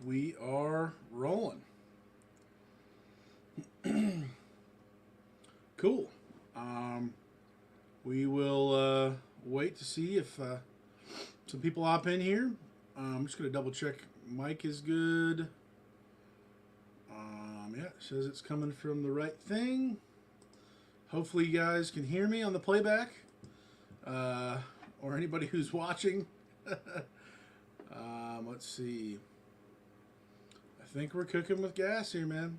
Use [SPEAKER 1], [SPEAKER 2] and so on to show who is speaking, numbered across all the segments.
[SPEAKER 1] We are rolling. Cool. Um, we will wait to see if some people hop in here. I'm just going to double check. Mic is good. Yeah, it says it's coming from the right thing. Hopefully, you guys can hear me on the playback, or anybody who's watching. Let's see. I think we're cooking with gas here, man.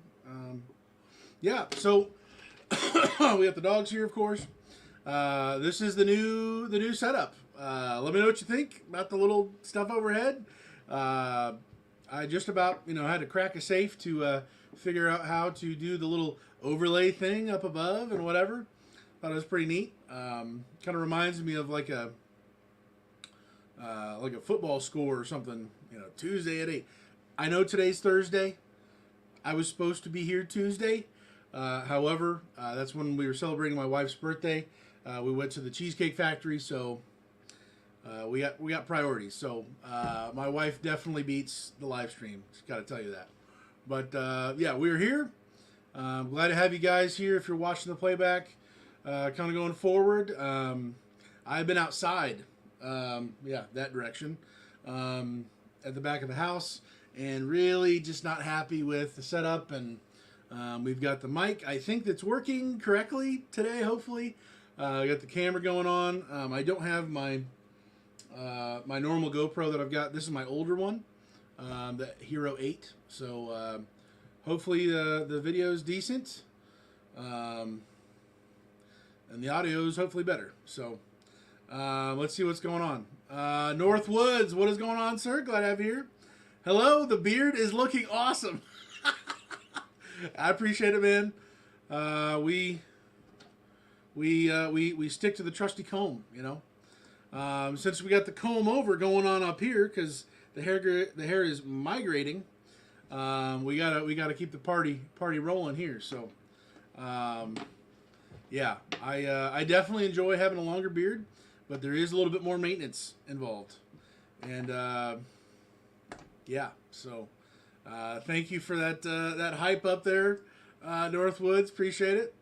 [SPEAKER 1] Yeah, so we got the dogs here, of course. This is the new setup. Let me know what you think about the little stuff overhead. I just about had to crack a safe to figure out how to do the little overlay thing up above and whatever. Thought it was pretty neat. Kind of reminds me of like a football score or something. Tuesday at 8. I know today's Thursday. I was supposed to be here Tuesday. However, that's when we were celebrating my wife's birthday. We went to the Cheesecake Factory, so we got priorities. So my wife definitely beats the live stream. Just got to tell you that. But yeah, we're here. I'm glad to have you guys here. If you're watching the playback, kind of going forward. I've been outside. Yeah, that direction. At the back of the house, and really just not happy with the setup. And we've got the mic, I think, that's working correctly today, hopefully. I got the camera going on. I don't have my my normal GoPro that I've got. This is my older one, the Hero 8. So hopefully the video is decent, and the audio is hopefully better. So let's see what's going on. North Woods, what is going on, sir? Glad to have you here. Hello, the beard is looking awesome. I appreciate it, man. We stick to the trusty comb, since we got the comb over going on up here because the hair is migrating. We gotta keep the party rolling here. So, yeah, I definitely enjoy having a longer beard, but there is a little bit more maintenance involved, and yeah. So, thank you for that hype up there, Northwoods. Appreciate it.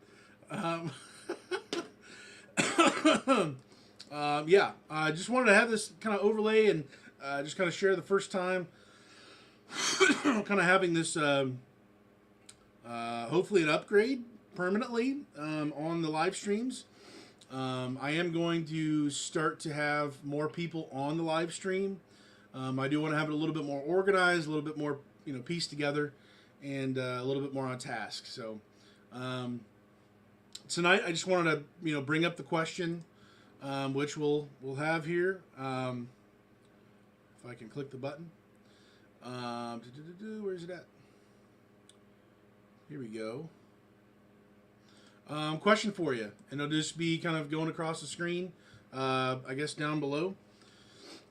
[SPEAKER 1] Yeah, I just wanted to have this kind of overlay and just kind of share the first time, kind of having this, hopefully an upgrade permanently on the live streams. I am going to start to have more people on the live stream. I do want to have it a little bit more organized, a little bit more pieced together, and a little bit more on task. So tonight I just wanted to bring up the question, which we'll have here. If I can click the button. Where's it at? Here we go. Question for you, and it'll just be kind of going across the screen, I guess down below.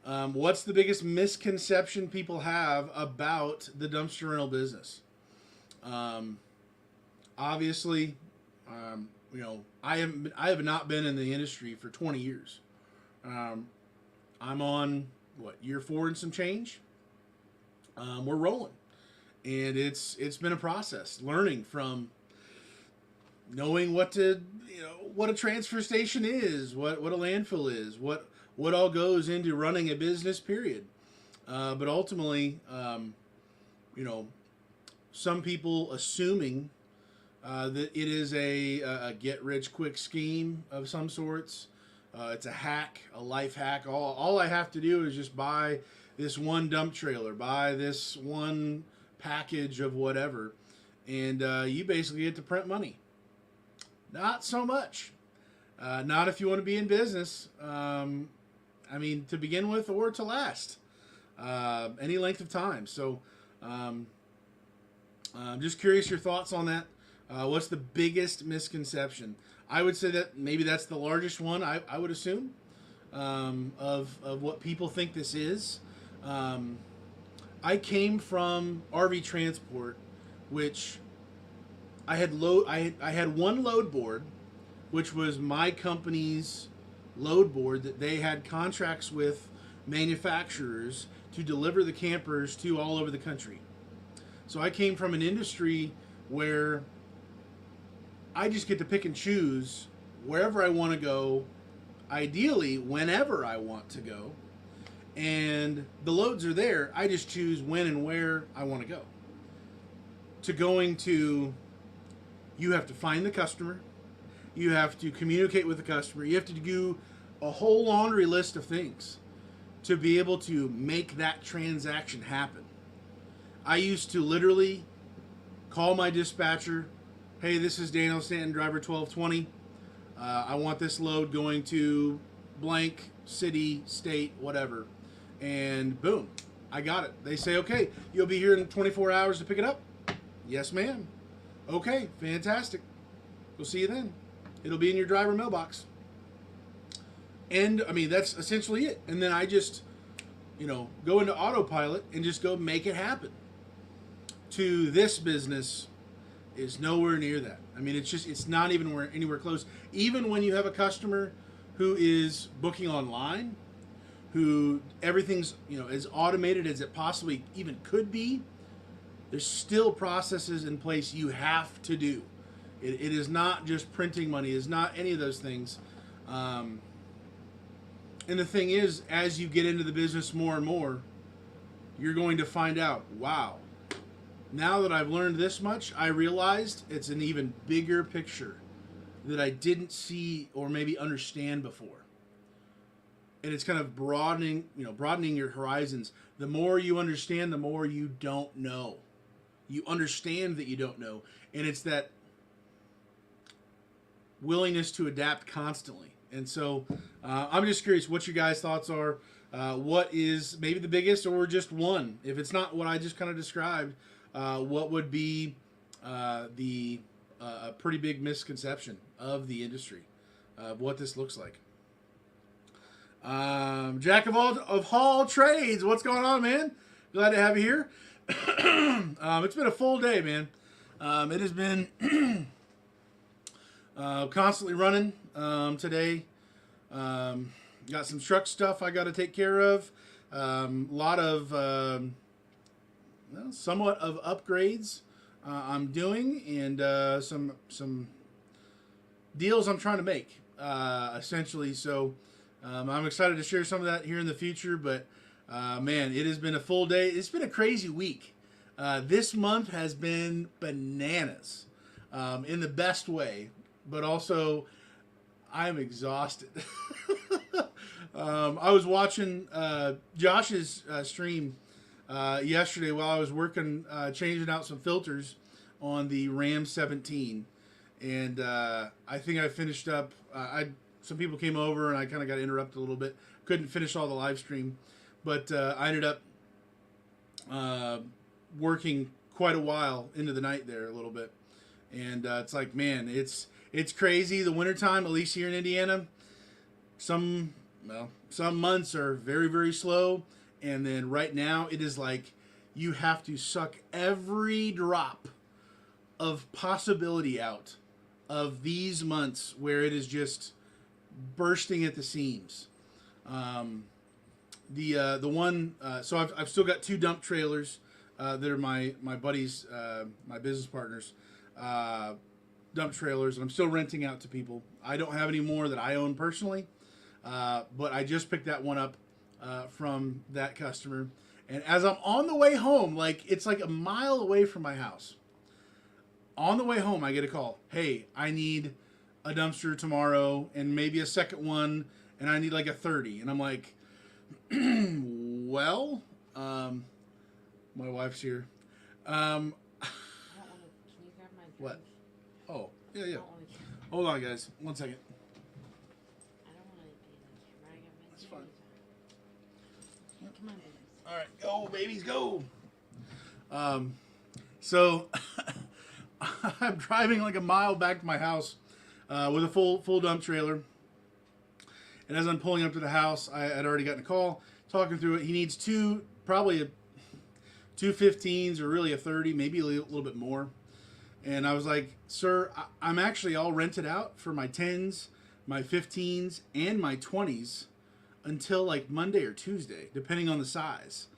[SPEAKER 1] What's the biggest misconception people have about the dumpster rental business? Obviously, I have not been in the industry for 20 years. I'm on year 4 and some change. We're rolling, and it's been a process, learning from knowing what a transfer station is, what a landfill is, what all goes into running a business, period. But ultimately, some people assuming that it is a get-rich-quick scheme of some sorts. It's a hack, a life hack. All I have to do is just buy this one dump trailer, buy this one package of whatever, and you basically get to print money. Not so much. Not if you want to be in business. To begin with or to last. Any length of time. So, I'm just curious your thoughts on that. What's the biggest misconception? I would say that maybe that's the largest one, I would assume, of what people think this is. I came from RV transport, which I had one load board, which was my company's load board that they had contracts with manufacturers to deliver the campers to all over the country. So I came from an industry where I just get to pick and choose wherever I want to go, ideally whenever I want to go, and the loads are there. I just choose when and where I want to go. To going to, you have to find the customer, you have to communicate with the customer, you have to do a whole laundry list of things to be able to make that transaction happen. I used to literally call my dispatcher, hey, this is Daniel Stanton, driver 1220. I want this load going to blank city, state, whatever. And boom, I got it. They say, okay, you'll be here in 24 hours to pick it up? Yes, ma'am. Okay, fantastic. We'll see you then. It'll be in your driver mailbox. And, I mean, that's essentially it. And then I just, go into autopilot and just go make it happen. To this business is nowhere near that. I mean, it's not even anywhere close. Even when you have a customer who is booking online, who everything's, as automated as it possibly even could be, there's still processes in place you have to do. It is not just printing money. It's not any of those things. And the thing is, as you get into the business more and more, you're going to find out, wow, now that I've learned this much, I realized it's an even bigger picture that I didn't see or maybe understand before. And it's kind of broadening your horizons. The more you understand, the more you don't know. You understand that you don't know. And it's that willingness to adapt constantly. And so I'm just curious what your guys' thoughts are. What is maybe the biggest or just one? If it's not what I just kind of described, what would be a pretty big misconception of the industry, of what this looks like? Jack of all trades, what's going on, man? Glad to have you here. It's been a full day, man. It has been constantly running today. Got some truck stuff I got to take care of. Lot of somewhat of upgrades I'm doing, and some deals I'm trying to make, essentially. So I'm excited to share some of that here in the future. But man, it has been a full day. It's been a crazy week. This month has been bananas, in the best way, but also I'm exhausted. I was watching Josh's stream yesterday while I was working, changing out some filters on the Ram 17, and I think I finished up. Some people came over and I kind of got interrupted a little bit. Couldn't finish all the live stream, but I ended up working quite a while into the night there a little bit, and it's like, man, it's crazy. The wintertime, at least here in Indiana, some months are very, very slow. And then right now it is like you have to suck every drop of possibility out of these months where it is just bursting at the seams. The one, so I've still got 2 dump trailers that are my buddies, my business partners, dump trailers, and I'm still renting out to people. I don't have any more that I own personally, but I just picked that one up from that customer. And as I'm on the way home, it's like a mile away from my house. On the way home, I get a call. Hey, I need a dumpster tomorrow and maybe a second one, and I need like a 30. And I'm like, well, my wife's here.
[SPEAKER 2] Can you grab my
[SPEAKER 1] What?
[SPEAKER 2] drink?
[SPEAKER 1] Oh, yeah. Hold on, guys. 1 second.
[SPEAKER 2] I don't want to be in the camera. I got my
[SPEAKER 1] That's fine.
[SPEAKER 2] Come on, baby.
[SPEAKER 1] All right, go, babies, go. So I'm driving like a mile back to my house with a full dump trailer. And as I'm pulling up to the house, I had already gotten a call, talking through it. He needs probably 2 15s or really a 30, maybe a little bit more. And I was like, sir, I'm actually all rented out for my 10s, my 15s, and my 20s until like Monday or Tuesday, depending on the size.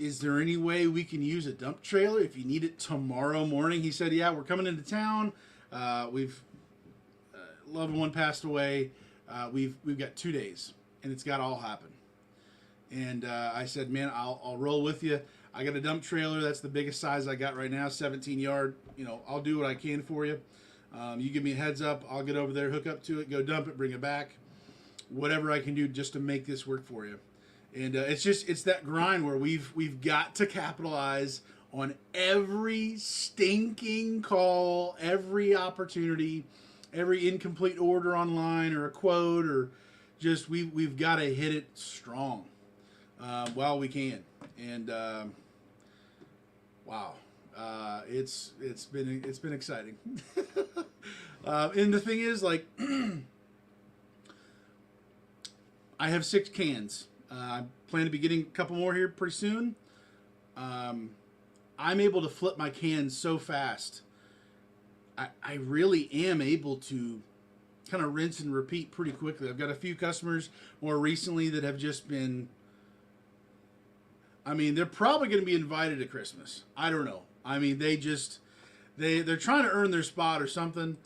[SPEAKER 1] is there any way we can use a dump trailer if you need it tomorrow morning? He said, yeah, we're coming into town. We've loved one passed away. We've got 2 days, and it's got to all happen. And I said, man, I'll roll with you. I got a dump trailer. That's the biggest size I got right now, 17 yard. You know, I'll do what I can for you. You give me a heads up. I'll get over there, hook up to it, go dump it, bring it back. Whatever I can do just to make this work for you. And it's that grind where we've got to capitalize on every stinking call, every opportunity, every incomplete order online or a quote, or just we've got to hit it strong while we can. And wow, it's been exciting. And the thing is, like, I have 6 cans. I plan to be getting a couple more here pretty soon. I'm able to flip my cans so fast. I really am able to kind of rinse and repeat pretty quickly. I've got a few customers more recently that have just been, I mean, they're probably going to be invited to Christmas. I don't know. I mean, they're trying to earn their spot or something.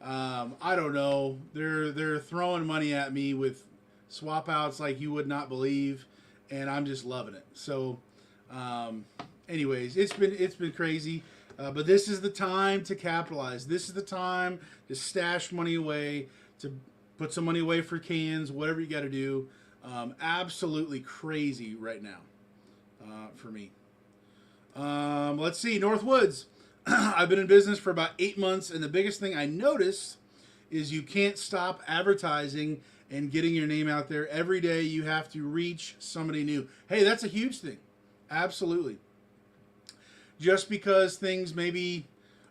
[SPEAKER 1] I don't know. They're throwing money at me with swap outs like you would not believe, and I'm just loving it. So, anyways, it's been crazy, but this is the time to capitalize. This is the time to stash money away, to put some money away for cans, whatever you got to do. Absolutely crazy right now for me. Let's see, Northwoods. I've been in business for about 8 months, and the biggest thing I noticed is you can't stop advertising and getting your name out there. Every day you have to reach somebody new. Hey, that's a huge thing. Absolutely. Just because things maybe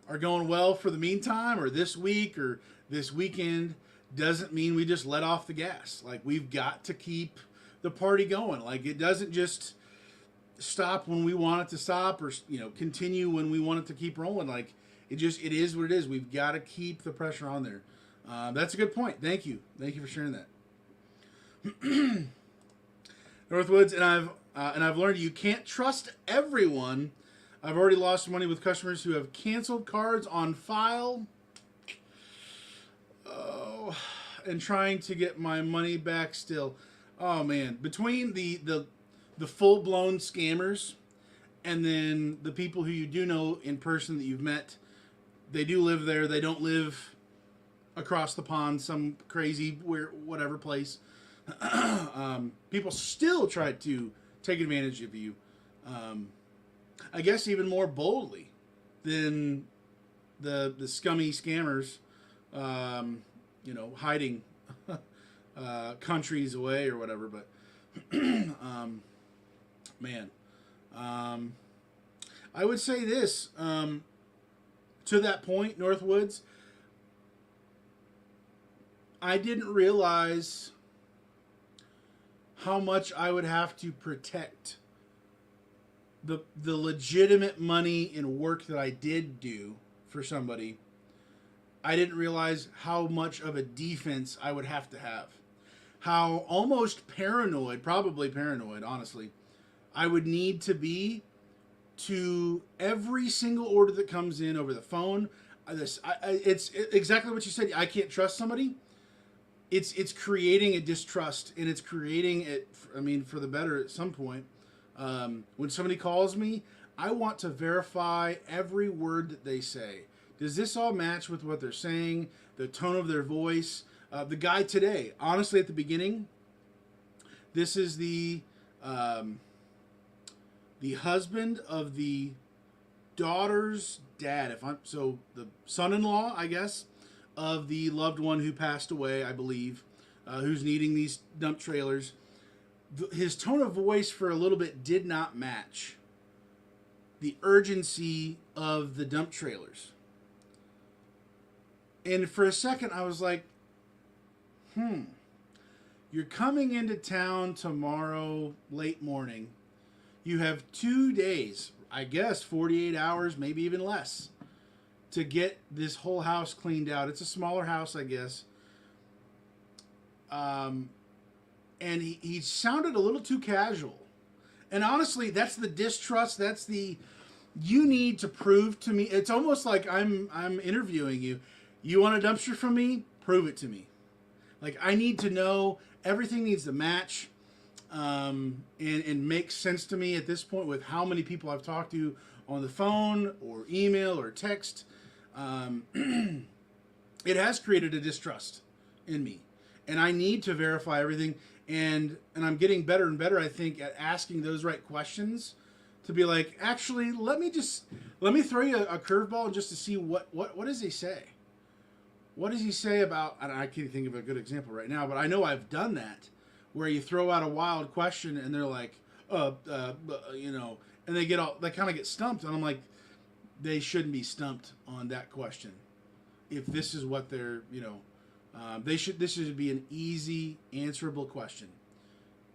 [SPEAKER 1] are going well for the meantime, or this week or this weekend, doesn't mean we just let off the gas. Like, we've got to keep the party going. Like, it doesn't just stop when we want it to stop, or, you know, continue when we want it to keep rolling. Like, it is what it is. We've got to keep the pressure on there. That's a good point. Thank you for sharing that. Northwoods, and I've learned you can't trust everyone. I've already lost money with customers who have canceled cards on file. Oh, and trying to get my money back still. Oh man, between the full-blown scammers and then the people who you do know in person that you've met, they do live there. They don't live across the pond, some crazy whatever place. People still try to take advantage of you. I guess even more boldly than the scummy scammers, you know, hiding countries away or whatever. But man, I would say this, to that point, Northwoods, I didn't realize how much I would have to protect the legitimate money and work that I did do for somebody. I didn't realize how much of a defense I would have to have. How almost paranoid, probably paranoid, honestly, I would need to be to every single order that comes in over the phone. It's exactly what you said. I can't trust somebody. It's creating a distrust, and it's creating it. I mean, for the better at some point. When somebody calls me, I want to verify every word that they say. Does this all match with what they're saying? The tone of their voice. The guy today, honestly, at the beginning, this is the husband of the daughter's dad. The son-in-law, I guess, of the loved one who passed away, I believe, who's needing these dump trailers. His tone of voice for a little bit did not match the urgency of the dump trailers. And for a second, I was like, you're coming into town tomorrow late morning. You have 2 days, I guess 48 hours, maybe even less, to get this whole house cleaned out. It's a smaller house, I guess. And he sounded a little too casual. And honestly, that's the distrust. That's the you need to prove to me. It's almost like I'm interviewing you. You want a dumpster from me? Prove it to me. Like I need to know everything needs to match, and make sense to me at this point with how many people I've talked to on the phone or email or text. It has created a distrust in me, and I need to verify everything. And I'm getting better and better, I think, at asking those right questions to be like, actually, let me throw you a curveball just to see what does he say. What does he say about? And I can't think of a good example right now, but I know I've done that, where you throw out a wild question and they're like, you know, and they kind of get stumped, and I'm like, they shouldn't be stumped on that question. If this is what they're, you know, this should be an easy answerable question,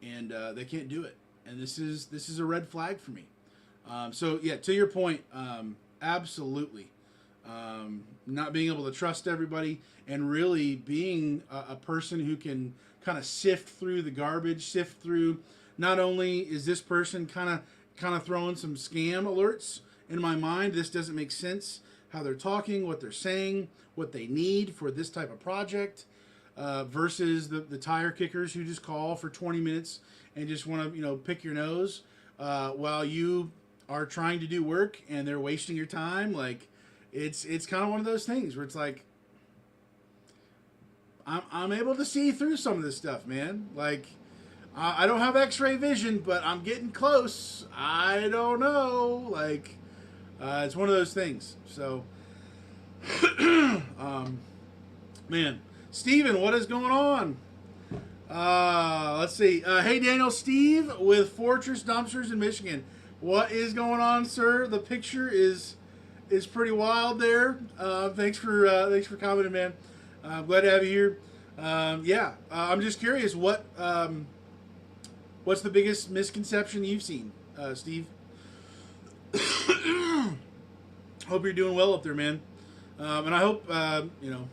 [SPEAKER 1] and they can't do it, and this is a red flag for me. So yeah, to your point, absolutely. Not being able to trust everybody, and really being a person who can kind of sift through the garbage, sift through. Not only is this person kind of throwing some scam alerts in my mind, this doesn't make sense, how they're talking, what they're saying, what they need for this type of project, versus the tire kickers who just call for 20 minutes and just want to, you know, pick your nose while you are trying to do work, and they're wasting your time. Like, it's kind of one of those things where it's like, I'm able to see through some of this stuff, man. Like, I don't have X-ray vision, but I'm getting close. I don't know. Like, it's one of those things. So, man, Steven, what is going on? Let's see. Hey, Daniel, Steve with Fortress Dumpsters in Michigan. What is going on, sir? The picture is pretty wild there. Thanks for commenting, man. I'm glad to have you here. Yeah, I'm just curious, what's the biggest misconception you've seen, Steve? Hope you're doing well up there, man. And I hope, you know,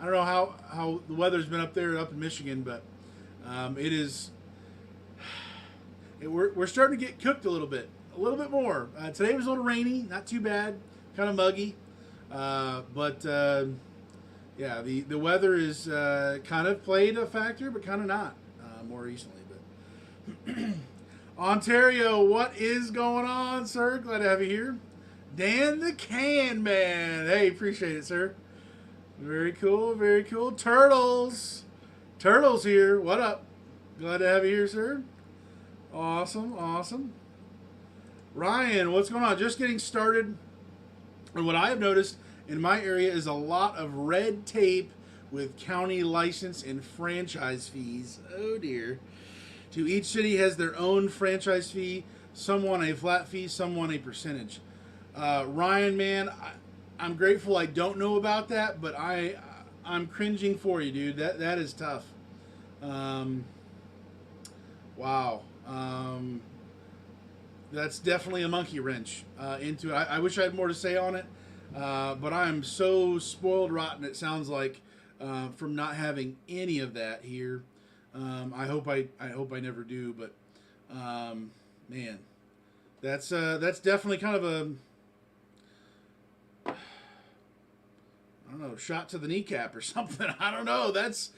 [SPEAKER 1] I don't know how the weather's been up there, up in Michigan, but it is. We're starting to get cooked a little bit more. Today was a little rainy, not too bad, kind of muggy, but yeah, the weather is kind of played a factor, but kind of not more recently. But Ontario, what is going on, sir? Glad to have you here. Dan the Can Man. Hey, appreciate it, sir. Very cool, very cool. Turtles here. What up? Glad to have you here, sir. Awesome. Ryan, what's going on? Just getting started. And what I have noticed in my area is a lot of red tape with county license and franchise fees. Oh dear. To each city has their own franchise fee. Some want a flat fee, some want a percentage. Ryan, man, I'm grateful I don't know about that, but I'm cringing for you, dude. That is tough. Wow. That's definitely a monkey wrench into it. I wish I had more to say on it, but I'm so spoiled rotten, it sounds like, from not having any of that here. I hope I never do, but man, that's definitely kind of a, I don't know, shot to the kneecap or something. I don't know. That's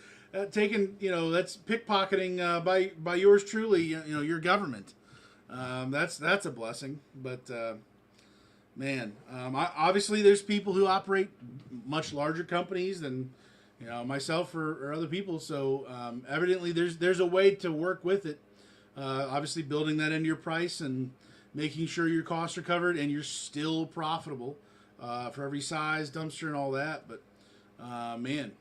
[SPEAKER 1] taken, you know, that's pickpocketing by yours truly, you know, your government. That's a blessing, but man, obviously there's people who operate much larger companies than, you know, myself or other people. So evidently there's a way to work with it. Obviously building that into your price and making sure your costs are covered and you're still profitable for every size dumpster and all that. But man,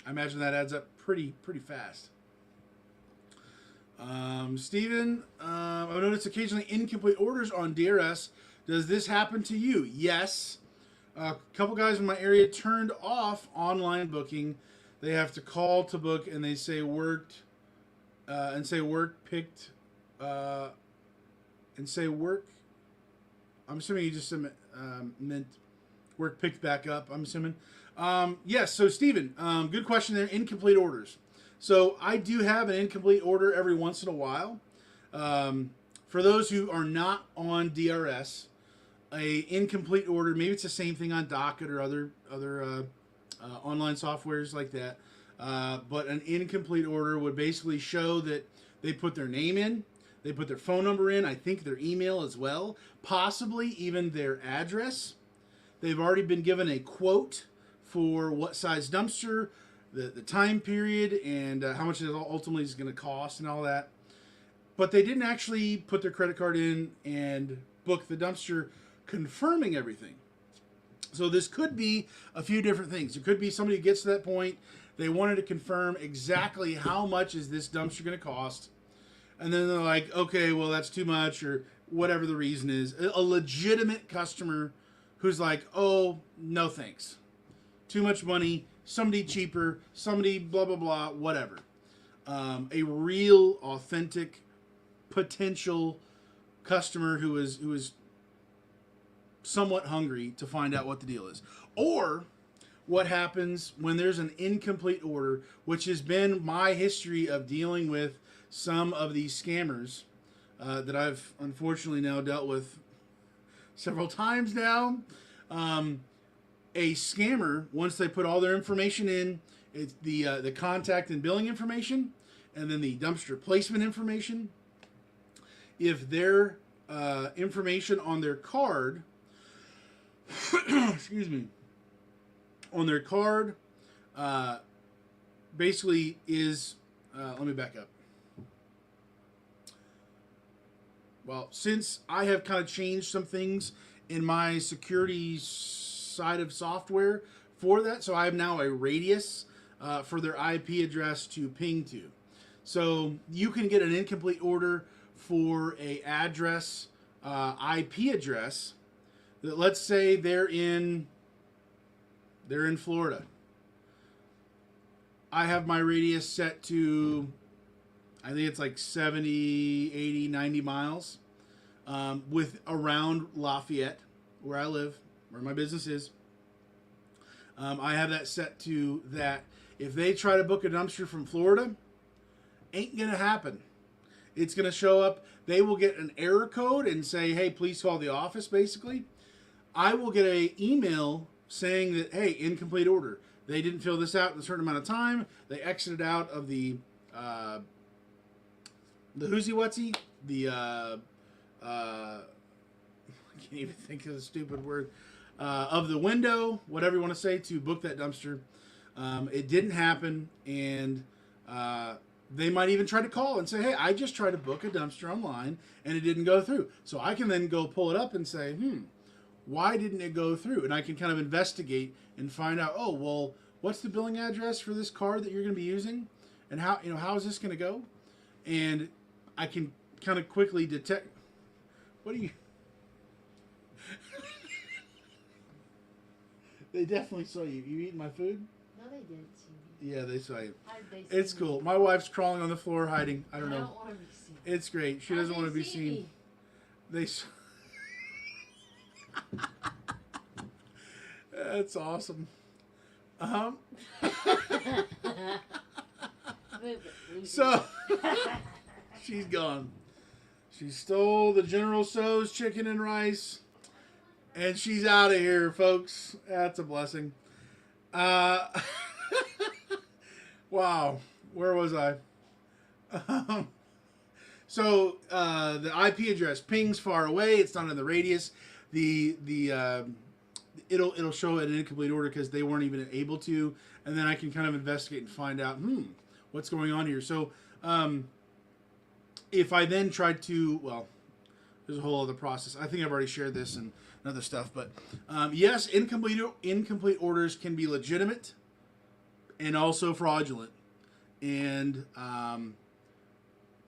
[SPEAKER 1] I imagine that adds up pretty fast. Steven, I've noticed occasionally incomplete orders on DRS. Does this happen to you? Yes. A couple guys in my area turned off online booking. They have to call to book, and they say work picked, and say work. I'm assuming you just meant work picked back up. I'm assuming. Yes. So Steven, good question there. Incomplete orders. So I do have an incomplete order every once in a while. For those who are not on DRS, a incomplete order, maybe it's the same thing on Docket or other online softwares like that. But an incomplete order would basically show that they put their name in, they put their phone number in, I think their email as well, possibly even their address. They've already been given a quote for what size dumpster, the time period, and how much it ultimately is going to cost and all that. But they didn't actually put their credit card in and book the dumpster, confirming everything. So this could be a few different things. It could be somebody gets to that point, they wanted to confirm exactly how much is this dumpster going to cost, and then they're like, okay, well, that's too much, or whatever the reason is. A legitimate customer who's like, oh, no thanks. Too much money, somebody cheaper, somebody blah, blah, blah, whatever. A real, authentic, potential customer who is somewhat hungry to find out what the deal is. Or what happens when there's an incomplete order, which has been my history of dealing with some of these scammers that I've unfortunately now dealt with several times now. A scammer, once they put all their information in, it's the contact and billing information, and then the dumpster placement information. If their information on their card, excuse me, on their card, basically is, let me back up. Well, since I have kind of changed some things in my security side of software for that, so I have now a radius for their IP address to ping to. So you can get an incomplete order for a address, IP address, that let's say they're in Florida. I have my radius set to, I think it's like 70, 80, 90 miles, with around Lafayette, where I live, where my business is. I have that set to that. If they try to book a dumpster from Florida, ain't going to happen. It's going to show up. They will get an error code and say, hey, please call the office, basically. I will get an email saying that, hey, incomplete order. They didn't fill this out in a certain amount of time. They exited out of the whoosy whatsy, I can't even think of the stupid word, of the window, whatever you want to say, to book that dumpster. It didn't happen, and they might even try to call and say, hey, I just tried to book a dumpster online, and it didn't go through. So I can then go pull it up and say, why didn't it go through? And I can kind of investigate and find out, oh, well, what's the billing address for this card that you're going to be using? And how is this going to go? And I can kind of quickly detect, what are you... They definitely saw you. You eating my food?
[SPEAKER 2] No, they didn't see me.
[SPEAKER 1] Yeah, they saw you.
[SPEAKER 2] How'd they see
[SPEAKER 1] It's
[SPEAKER 2] me?
[SPEAKER 1] cool. My wife's crawling on the floor hiding. I don't know.
[SPEAKER 2] I don't want to be seen.
[SPEAKER 1] It's great. She
[SPEAKER 2] How'd
[SPEAKER 1] doesn't
[SPEAKER 2] they
[SPEAKER 1] want to be
[SPEAKER 2] see
[SPEAKER 1] seen.
[SPEAKER 2] me?
[SPEAKER 1] They. That's awesome.
[SPEAKER 2] Move it, Lucy.
[SPEAKER 1] So she's gone. She stole the General Tso's chicken and rice, and she's out of here, folks. That's a blessing. Wow, where was I? So the IP address pings far away. It's not in the radius. It'll show an incomplete order because they weren't even able to, and then I can kind of investigate and find out what's going on here. So if I then tried to, well, there's a whole other process. I think I've already shared this and other stuff, but yes, incomplete orders can be legitimate and also fraudulent. And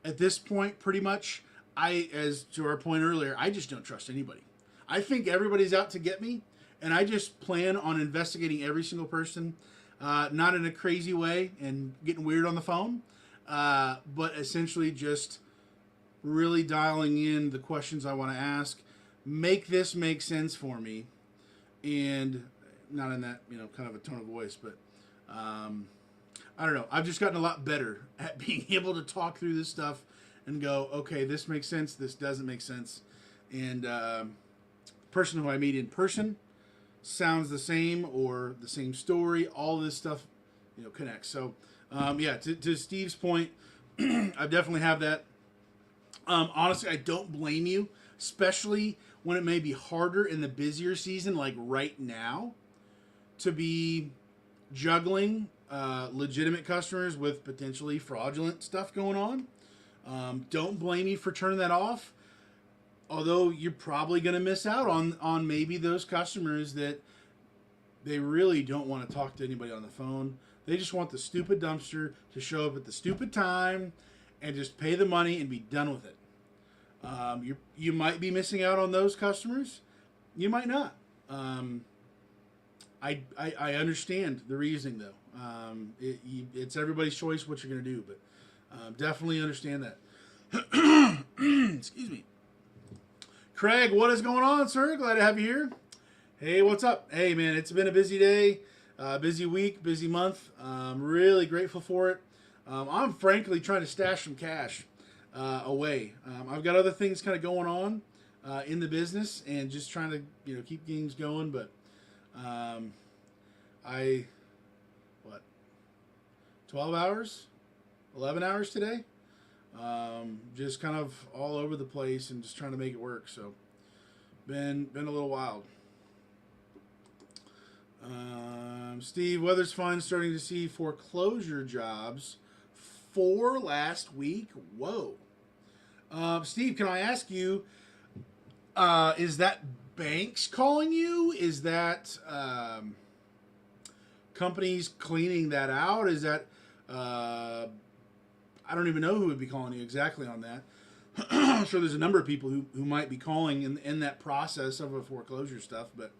[SPEAKER 1] at this point, pretty much, as to our point earlier, I just don't trust anybody. I think everybody's out to get me, and I just plan on investigating every single person, not in a crazy way and getting weird on the phone, but essentially just really dialing in the questions I want to ask, make this make sense for me, and not in that, kind of a tone of voice, but I don't know. I've just gotten a lot better at being able to talk through this stuff and go, okay, this makes sense, this doesn't make sense. And person who I meet in person sounds the same or the same story. All this stuff, connects. So, yeah, to Steve's point, I definitely have that. Honestly, I don't blame you, especially when it may be harder in the busier season, like right now, to be juggling legitimate customers with potentially fraudulent stuff going on. Don't blame you for turning that off. Although you're probably going to miss out on maybe those customers that they really don't want to talk to anybody on the phone. They just want the stupid dumpster to show up at the stupid time and just pay the money and be done with it. You might be missing out on those customers. You might not. I understand the reasoning, though. It's everybody's choice what you're going to do, but definitely understand that. Excuse me. Craig, what is going on, sir? Glad to have you here. Hey, what's up? Hey, man, it's been a busy day, busy week, busy month. I'm really grateful for it. I'm frankly trying to stash some cash away. I've got other things kind of going on in the business and just trying to keep things going. But 12 hours, 11 hours today. Just kind of all over the place and just trying to make it work. So been a little wild. Steve, weather's fine. Starting to see foreclosure jobs 4 last week. Whoa. Steve, can I ask you, is that banks calling you? Is that companies cleaning that out? Is that I don't even know who would be calling you exactly on that. I'm sure there's a number of people who might be calling in that process of a foreclosure stuff, but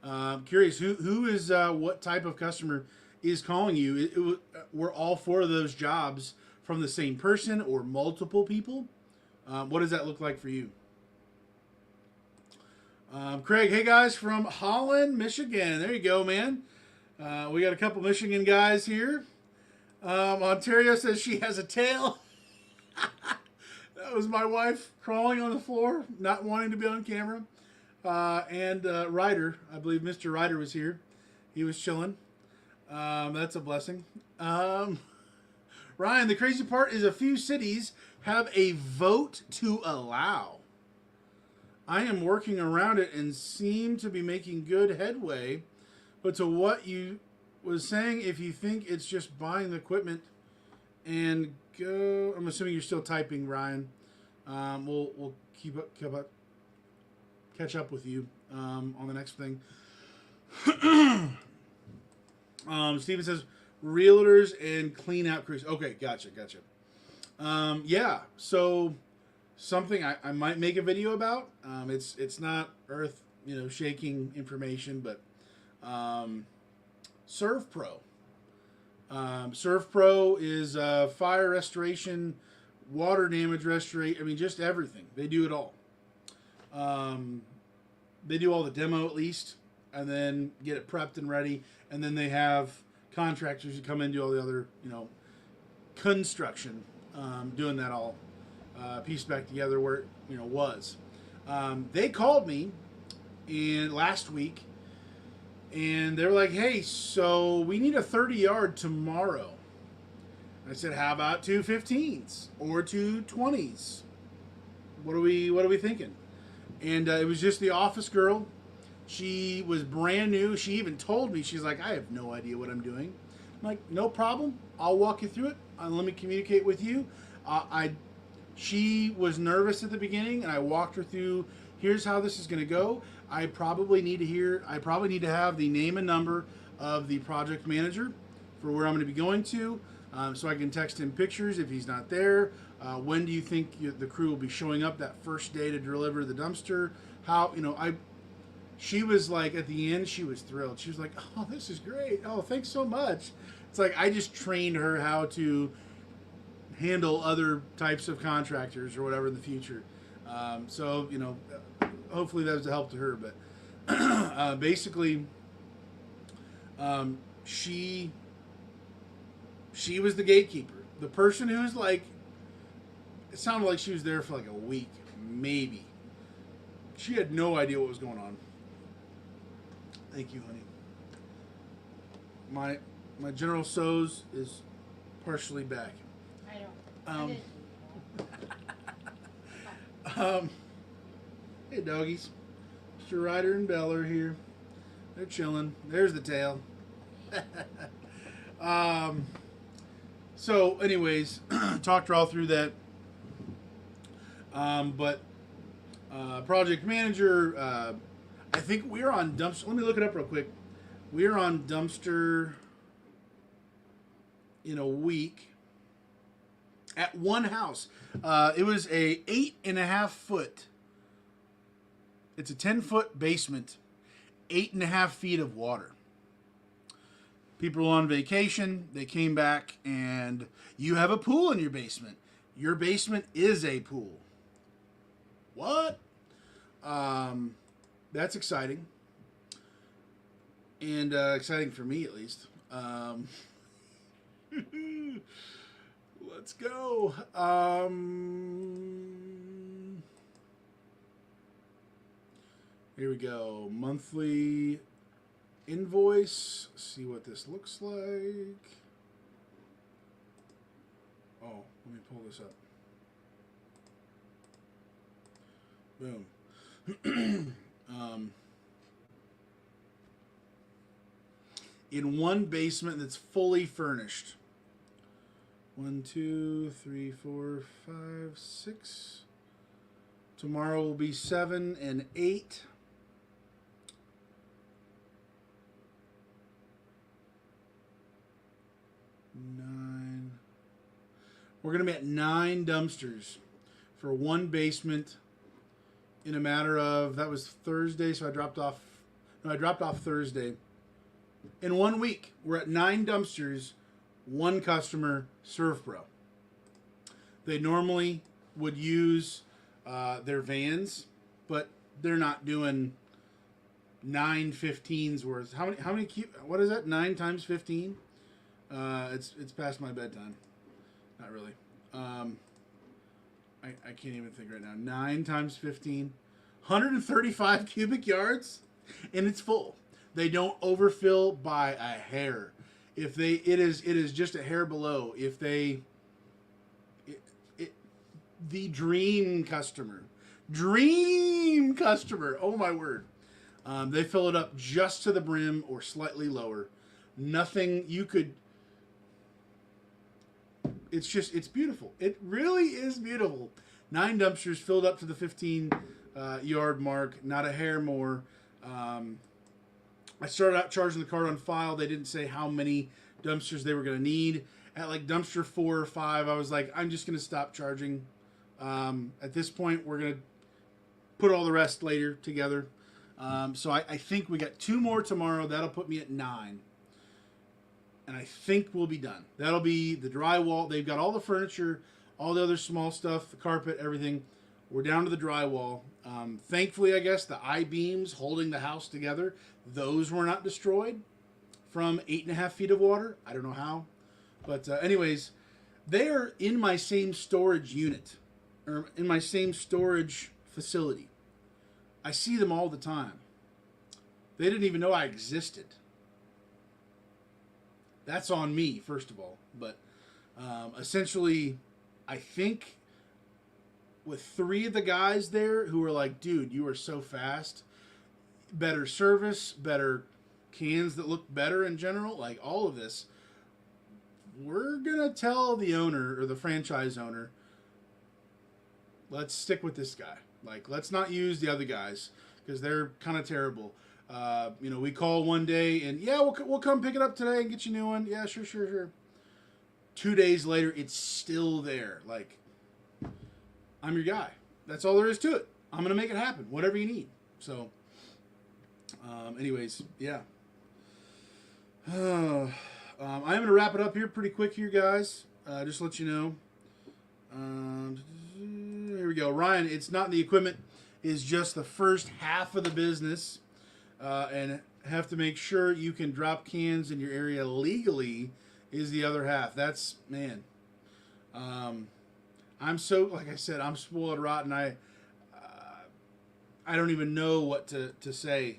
[SPEAKER 1] I'm curious who is what type of customer is calling you. Were all 4 of those jobs from the same person or multiple people? What does that look like for you? Craig, hey guys from Holland, Michigan. There you go, man. We got a couple Michigan guys here. Ontario says she has a tail. That was my wife crawling on the floor, not wanting to be on camera. And Ryder, I believe Mr. Ryder was here. He was chilling. That's a blessing. Ryan, the crazy part is a few cities have a vote to allow. I am working around it and seem to be making good headway. But to what you was saying, if you think it's just buying the equipment and go, I'm assuming you're still typing, Ryan. We'll catch up with you on the next thing. Steven says realtors and clean out crews. Okay, gotcha. Yeah, so something I might make a video about. It's not earth shaking information, but ServPro. ServPro is fire restoration, water damage restoration. I mean, just everything. They do it all. They do all the demo at least, and then get it prepped and ready. And then they have contractors who come in and do all the other, construction, doing that all pieced back together where it, was. They called me last week. And they were like, hey, so we need a 30-yard tomorrow. I said, how about 2 15s or 2 20s? What are we thinking? And it was just the office girl. She was brand new. She even told me, she's like, I have no idea what I'm doing. I'm like, no problem. I'll walk you through it. Let me communicate with you. She was nervous at the beginning, and I walked her through, here's how this is going to go. I probably need to have the name and number of the project manager for where I'm going to be going to, so I can text him pictures if he's not there. When do you think the crew will be showing up that first day to deliver the dumpster? She was like, at the end, she was thrilled. She was like, oh, this is great. Oh, thanks so much. It's like I just trained her how to handle other types of contractors or whatever in the future. So, hopefully that was a help to her. But basically, she was the gatekeeper. The person who's like, It sounded like she was there for like a week, maybe. She had no idea what was going on. Thank you, honey. My General So's is partially back.
[SPEAKER 2] I don't.
[SPEAKER 1] Um,
[SPEAKER 2] I didn't.
[SPEAKER 1] Hey, doggies. Mr. Ryder and Bella are here. They're chilling. There's the tail. um, so, anyways, talked her all through that. But project manager, I think we're on dumpster. Let me look it up real quick. We're on dumpster in a week at one house. It was a 8.5 foot. It's a 10-foot basement, 8.5 feet of water. People were on vacation. They came back, and you have a pool in your basement. Your basement is a pool. What? That's exciting. And exciting for me, at least. Let's go. Here we go. Monthly invoice. See what this looks like. Oh, let me pull this up. Boom. In one basement that's fully furnished. 1, 2, 3, 4, 5, 6. Tomorrow will be 7 and 8. 9. We're going to be at 9 dumpsters for one basement in a matter of, that was Thursday, so I dropped off Thursday. In 1 week, we're at 9 dumpsters, 1 customer, ServPro. They normally would use their vans, but they're not doing 9 15s worth. How many what is that? 9 times 15? It's past my bedtime. Not really. I can't even think right now. 9 times 15, 135 cubic yards, and it's full. They don't overfill by a hair. If they, it is just a hair below. If they, the dream customer. Oh my word. They fill it up just to the brim or slightly lower. Nothing you could. It's beautiful. It really is beautiful. 9 dumpsters filled up to the 15 yard mark, not a hair more. I started out charging the card on file. They didn't say how many dumpsters they were going to need. At like dumpster 4 or 5, I was like, I'm just going to stop charging. At this point, we're going to put all the rest later together. So I think we got 2 more tomorrow. That'll put me at 9. And I think we'll be done. That'll be the drywall. They've got all the furniture, all the other small stuff, the carpet, everything. We're down to the drywall. Thankfully, I guess, the I-beams holding the house together, those were not destroyed from 8.5 feet of water. I don't know how. But anyways, they are in my same storage unit, or in my same storage facility. I see them all the time. They didn't even know I existed. That's on me, first of all. But essentially, I think with 3 of the guys there who were like, dude, you are so fast. Better service, better cans that look better in general, like all of this. We're going to tell the owner or the franchise owner, let's stick with this guy. Like, let's not use the other guys because they're kind of terrible. We call one day and, yeah, we'll come pick it up today and get you a new one. Yeah, sure. 2 days later, it's still there. Like, I'm your guy. That's all there is to it. I'm going to make it happen, whatever you need. So, anyways, yeah. I'm going to wrap it up here pretty quick here, guys. Just to let you know. Here we go. Ryan, it's not the equipment. Is just the first half of the business. And have to make sure you can drop cans in your area legally is the other half. That's, man. I'm so, like I said, I'm spoiled rotten. I don't even know what to say.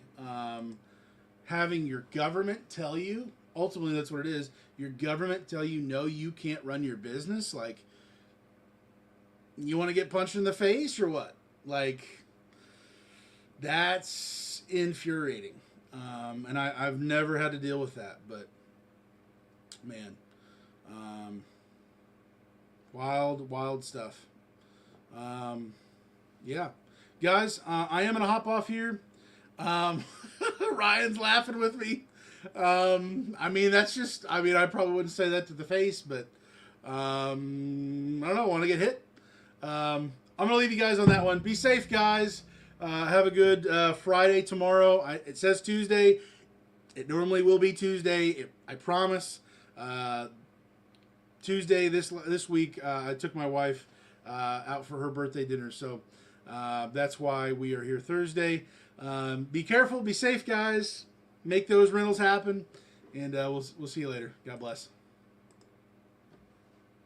[SPEAKER 1] Having your government tell you, ultimately that's what it is, your government tell you, no, you can't run your business. Like, you want to get punched in the face or what? Like, that's infuriating. And I've never had to deal with that, but man, wild stuff. Yeah, guys, I am gonna hop off here. Ryan's laughing with me. I mean, that's just, I mean, I probably wouldn't say that to the face, but I don't know, want to get hit? I'm going to leave you guys on that one. Be safe, guys. Have a good Friday tomorrow. It says Tuesday. It normally will be Tuesday. I promise. Tuesday this week, I took my wife out for her birthday dinner, so that's why we are here Thursday. Be careful. Be safe, guys. Make those rentals happen, and we'll see you later. God bless.